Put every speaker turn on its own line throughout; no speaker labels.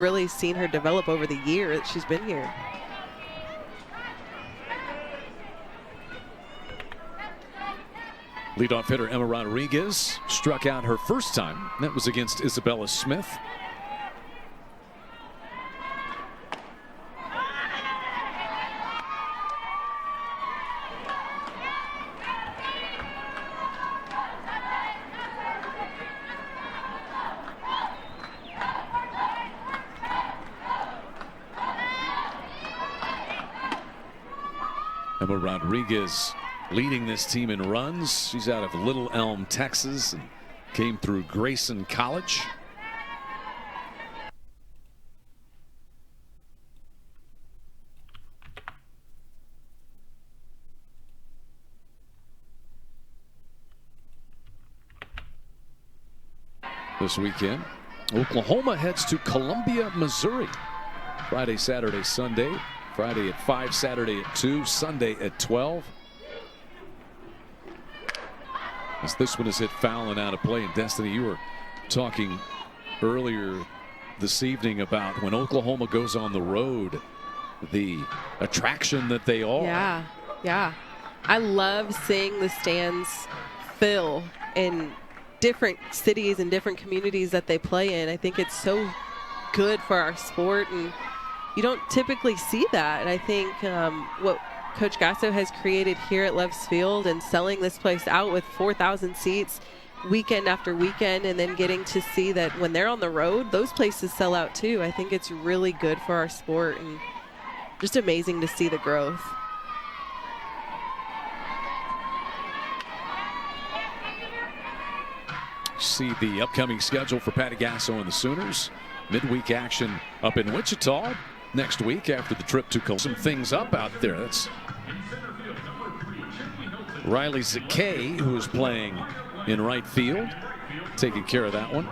really seen her develop over the year that she's been here.
Leadoff hitter Emma Rodriguez struck out her first time. That was against Isabella Smith. Emma Rodriguez leading this team in runs. She's out of Little Elm, Texas, and came through Grayson College. This weekend, Oklahoma heads to Columbia, Missouri. Friday, Saturday, Sunday. Friday at 5, Saturday at 2, Sunday at 12. As this one is hit foul and out of play. And Destiny, you were talking earlier this evening about when Oklahoma goes on the road, the attraction that they are.
Yeah. I love seeing the stands fill in different cities and different communities that they play in. I think it's so good for our sport, and you don't typically see that. And I think what Coach Gasso has created here at Loves Field and selling this place out with 4,000 seats weekend after weekend, and then getting to see that when they're on the road, those places sell out too. I think it's really good for our sport and just amazing to see the growth.
See the upcoming schedule for Patty Gasso and the Sooners. Midweek action up in Wichita next week after the trip to some things up out there. That's Riley Zakay, who is playing in right field, taking care of that one.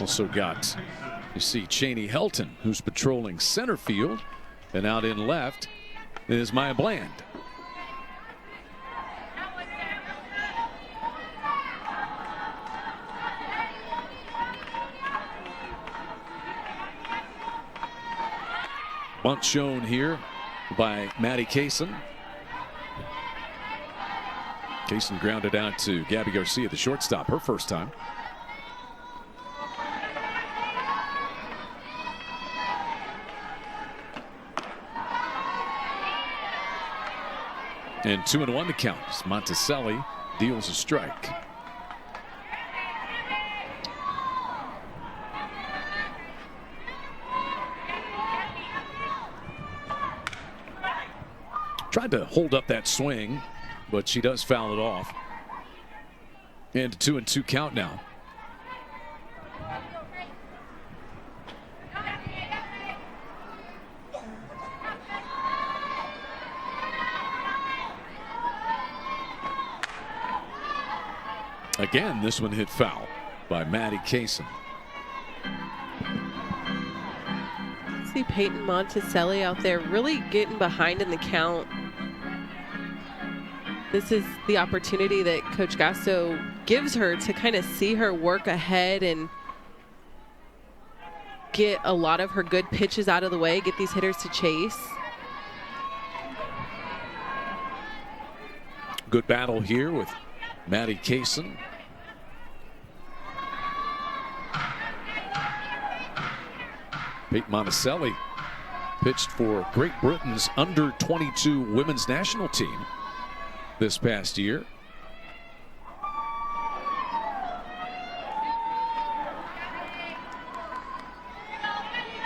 Also got, you see, Cheney Helton, who's patrolling center field, and out in left is Maya Bland. Bunt shown here by Maddie Kaysen. Kaysen grounded out to Gabby Garcia, the shortstop, her first time. And 2-1 to count as Monticelli deals a strike. Tried to hold up that swing, but she does foul it off. And 2-2 count now. Again, this one hit foul by Maddie Kaysen.
See Peyton Monticelli out there really getting behind in the count. This is the opportunity that Coach Gasso gives her to kind of see her work ahead and get a lot of her good pitches out of the way, get these hitters to chase.
Good battle here with Maddie Kaysen. Peyton Monticelli pitched for Great Britain's under-22 women's national team this past year.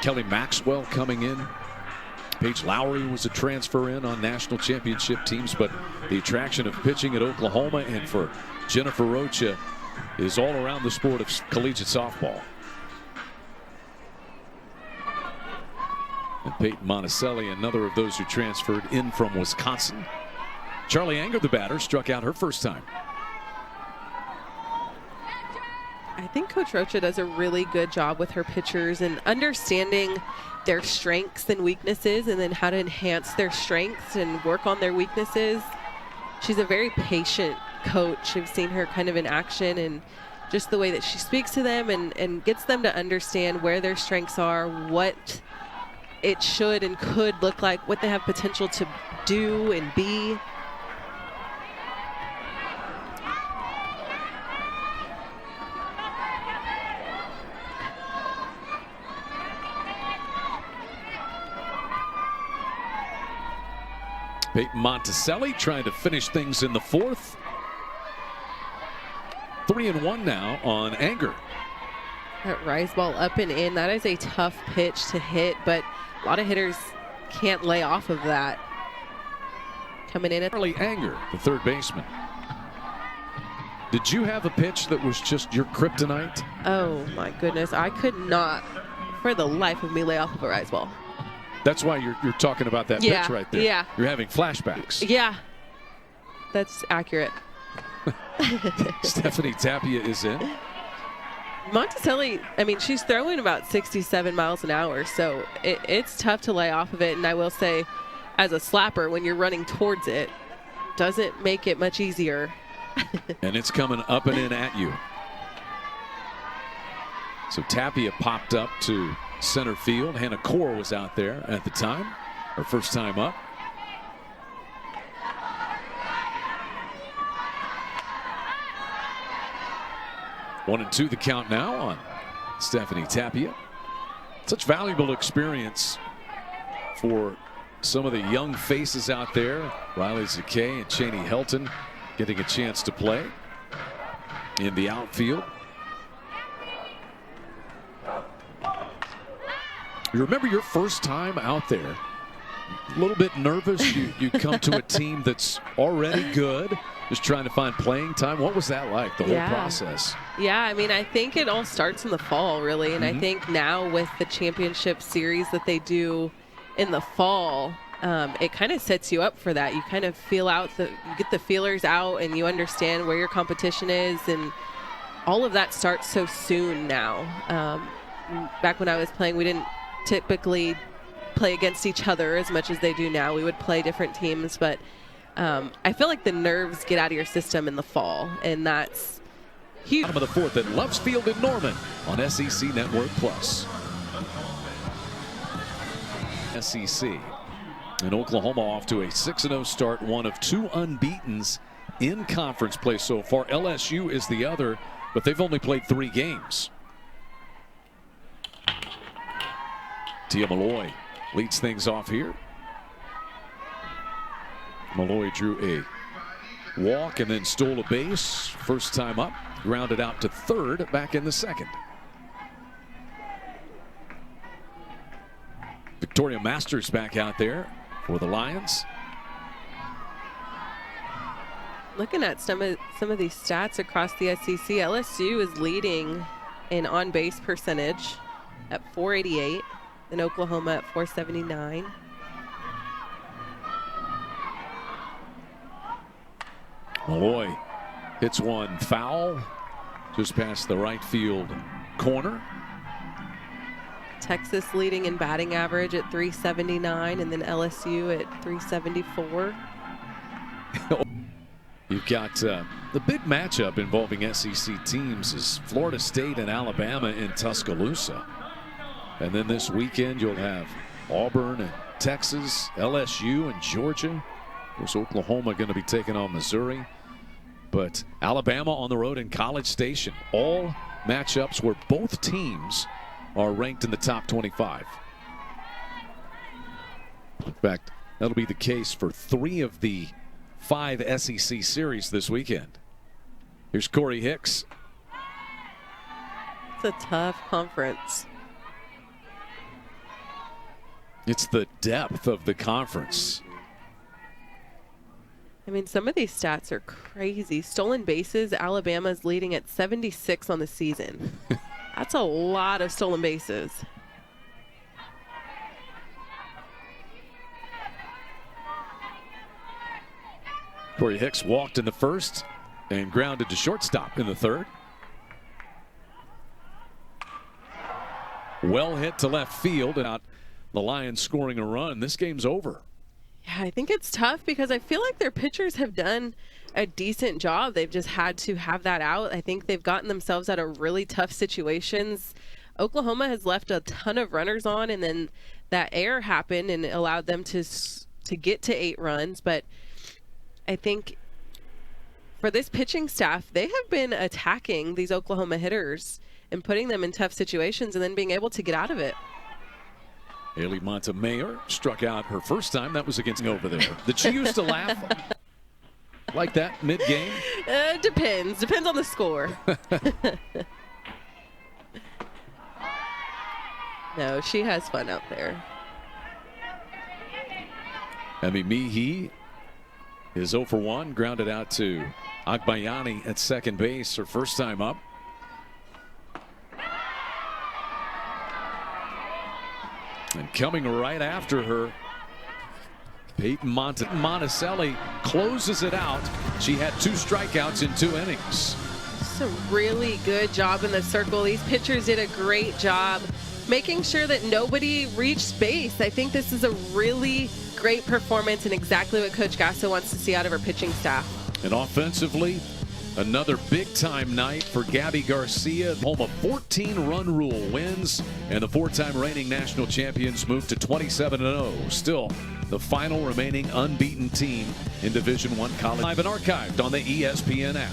Kelly Maxwell coming in. Paige Lowry was a transfer in on national championship teams, but the attraction of pitching at Oklahoma and for Jennifer Rocha is all around the sport of collegiate softball. And Peyton Monticelli, another of those who transferred in from Wisconsin. Charlie Anger, the batter, struck out her first time.
I think Coach Rocha does a really good job with her pitchers and understanding their strengths and weaknesses, and then how to enhance their strengths and work on their weaknesses. She's a very patient coach. I've seen her kind of in action and just the way that she speaks to them and gets them to understand where their strengths are, what it should and could look like, what they have potential to do and be.
Peyton Monticelli trying to finish things in the fourth. 3-1 now on Anger.
That rise ball up and in, that is a tough pitch to hit, but a lot of hitters can't lay off of that. Coming in at
Charlie Anger, the third baseman. Did you have a pitch that was just your kryptonite?
Oh my goodness, I could not for the life of me lay off of a rise ball.
That's why you're talking about that pitch right there.
Yeah.
You're having flashbacks.
Yeah, that's accurate.
Stephanie Tapia is in.
Monticelli, I mean, she's throwing about 67 miles an hour, so it's tough to lay off of it. And I will say, as a slapper, when you're running towards it, doesn't make it much easier.
And it's coming up and in at you. So Tapia popped up to center field. Hannah Core was out there at the time, her first time up. One and two the count now on Stephanie Tapia. Such valuable experience for some of the young faces out there. Riley Zakay and Cheney Helton getting a chance to play in the outfield. You remember your first time out there? A little bit nervous. You come to a team that's already good, just trying to find playing time. What was that like, the whole process?
Yeah, I mean, I think it all starts in the fall, really. And I think now with the championship series that they do in the fall, it kind of sets you up for that. You kind of feel out, you get the feelers out and you understand where your competition is. And all of that starts so soon now. Back when I was playing, we didn't typically play against each other as much as they do now. We would play different teams, but I feel like the nerves get out of your system in the fall, and that's huge.
Bottom of the fourth at Loves Field in Norman on SEC Network Plus. SEC and Oklahoma off to a 6-0 start, one of two unbeatens in conference play so far. LSU is the other, but they've only played 3 games. Tia Malloy leads things off here. Malloy drew a walk and then stole a base. First time up, grounded out to third, back in the second. Victoria Masters back out there for the Lions.
Looking at some of these stats across the SEC, LSU is leading in on-base percentage at .488, and Oklahoma at .479.
Malloy hits one foul just past the right field corner.
Texas leading in batting average at .379, and then LSU at .374.
You've got the big matchup involving SEC teams is Florida State and Alabama in Tuscaloosa. And then this weekend you'll have Auburn and Texas, LSU and Georgia. Of course, Oklahoma going to be taking on Missouri. But Alabama on the road in College Station. All matchups where both teams are ranked in the top 25. In fact, that'll be the case for 3 of the 5 SEC series this weekend. Here's Corey Hicks.
It's a tough conference.
It's the depth of the conference.
I mean, some of these stats are crazy. Stolen bases, Alabama's leading at 76 on the season. That's a lot of stolen bases.
Corey Hicks walked in the first and grounded to shortstop in the third. Well hit to left field, and out the Lions scoring a run. This game's over.
Yeah, I think it's tough because I feel like their pitchers have done a decent job. They've just had to have that out. I think they've gotten themselves out of really tough situations. Oklahoma has left a ton of runners on, and then that error happened and it allowed them to get to 8 runs. But I think for this pitching staff, they have been attacking these Oklahoma hitters and putting them in tough situations and then being able to get out of it.
Haley Montemayor struck out her first time. That was against over there. Did she used to laugh like that mid-game?
Depends. Depends on the score. No, she has fun out there.
Emi Mihi is 0 for 1. Grounded out to Agbayani at second base. Her first time up. And coming right after her, Peyton Monticelli closes it out. She had 2 strikeouts in 2 innings.
Just a really good job in the circle. These pitchers did a great job making sure that nobody reached base. I think this is a really great performance and exactly what Coach Gasso wants to see out of her pitching staff.
And offensively, another big-time night for Gabby Garcia. Home a 14-run rule wins, and the 4-time reigning national champions move to 27-0. Still the final remaining unbeaten team in Division I college. Live and archived on the ESPN app.